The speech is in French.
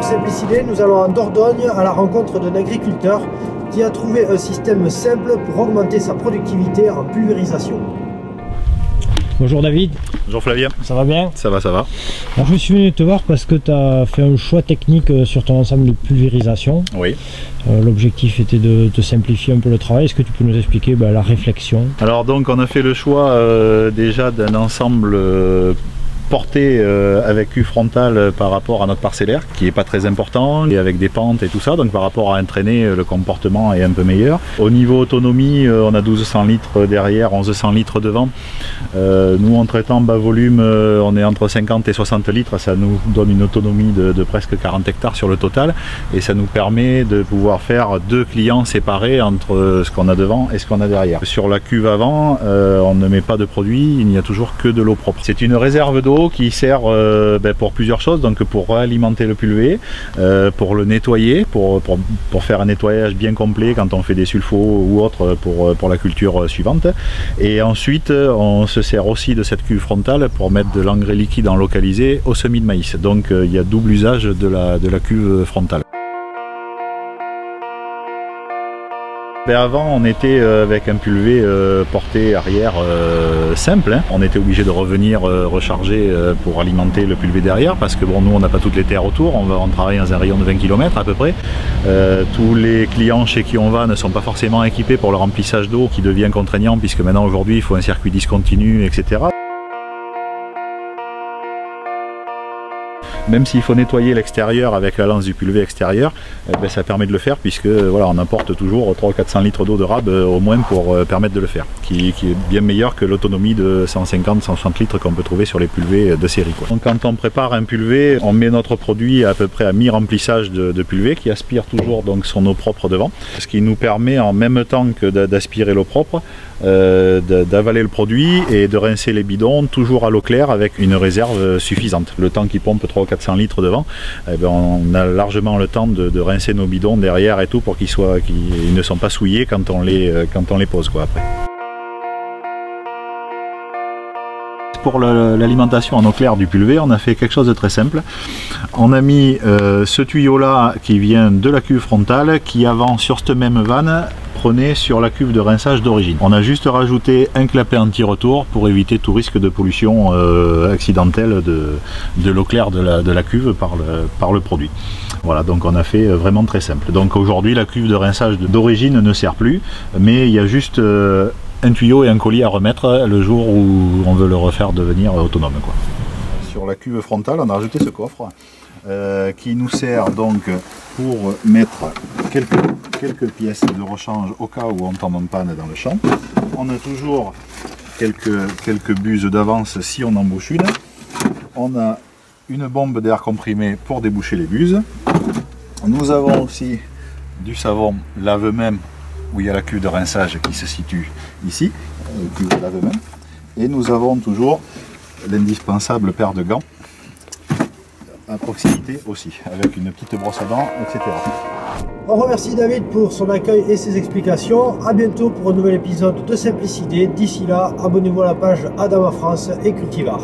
pour Simplicité, nous allons en Dordogne à la rencontre d'un agriculteur qui a trouvé un système simple pour augmenter sa productivité en pulvérisation. Bonjour David. Bonjour Flavien. Ça va bien? Ça va, ça va. Alors je suis venu te voir parce que tu as fait un choix technique sur ton ensemble de pulvérisation. Oui. L'objectif était de te simplifier un peu le travail. Est-ce que tu peux nous expliquer la réflexion? Alors donc on a fait le choix déjà d'un ensemble porté avec cuve frontale par rapport à notre parcellaire qui est pas très important et avec des pentes et tout ça, donc par rapport à un traîné le comportement est un peu meilleur. Au niveau autonomie on a 1200 litres derrière, 1100 litres devant. Nous en traitant bas volume on est entre 50 et 60 litres, ça nous donne une autonomie de presque 40 hectares sur le total et ça nous permet de pouvoir faire deux clients séparés entre ce qu'on a devant et ce qu'on a derrière. Sur la cuve avant on ne met pas de produit, il n'y a toujours que de l'eau propre. C'est une réserve d'eau qui sert pour plusieurs choses, donc pour réalimenter le pulvé, pour le nettoyer, pour faire un nettoyage bien complet quand on fait des sulfos ou autre pour la culture suivante. Et ensuite on se sert aussi de cette cuve frontale pour mettre de l'engrais liquide en localisé au semis de maïs. Donc il y a double usage de la cuve frontale. Avant on était avec un pulvé porté arrière simple, hein. On était obligé de revenir recharger pour alimenter le pulvé derrière parce que bon, nous on n'a pas toutes les terres autour, on travaille dans un rayon de 20 km à peu près. Tous les clients chez qui on va ne sont pas forcément équipés pour le remplissage d'eau qui devient contraignant puisque maintenant aujourd'hui il faut un circuit discontinu, etc. Même s'il faut nettoyer l'extérieur avec la lance du pulvé extérieur, ça permet de le faire puisque voilà, on apporte toujours 300-400 litres d'eau de rab au moins pour permettre de le faire, qui est bien meilleur que l'autonomie de 150-160 litres qu'on peut trouver sur les pulvés de série, quoi. Donc quand on prépare un pulvé, on met notre produit à peu près à mi-remplissage de pulvé qui aspire toujours donc son eau propre devant, ce qui nous permet en même temps que d'aspirer l'eau propre, d'avaler le produit et de rincer les bidons toujours à l'eau claire avec une réserve suffisante. Le temps qui pompe 300-400 litres devant, on a largement le temps de rincer nos bidons derrière et tout pour qu'ils ne sont pas souillés quand on les pose, quoi, après. Pour l'alimentation en eau claire du pulvé, on a fait quelque chose de très simple. On a mis ce tuyau là qui vient de la cuve frontale qui avant sur cette même vanne prenait sur la cuve de rinçage d'origine. On a juste rajouté un clapet anti-retour pour éviter tout risque de pollution accidentelle de l'eau claire de la cuve par le produit. Voilà, donc on a fait vraiment très simple. Donc aujourd'hui la cuve de rinçage d'origine ne sert plus, mais il y a juste un tuyau et un collier à remettre le jour où on veut le refaire devenir autonome, quoi. Sur la cuve frontale, on a rajouté ce coffre qui nous sert donc pour mettre quelques pièces de rechange au cas où on tombe en panne dans le champ. On a toujours quelques buses d'avance si on embouche une. On a une bombe d'air comprimé pour déboucher les buses. Nous avons aussi du savon lave-même où il y a la cuve de rinçage qui se situe ici, cuve de lave-même. Et nous avons toujours l'indispensable paire de gants à proximité aussi, avec une petite brosse à dents, etc. On remercie David pour son accueil et ses explications. A bientôt pour un nouvel épisode de Simplicité. D'ici là, abonnez-vous à la page Adama France et Cultivar.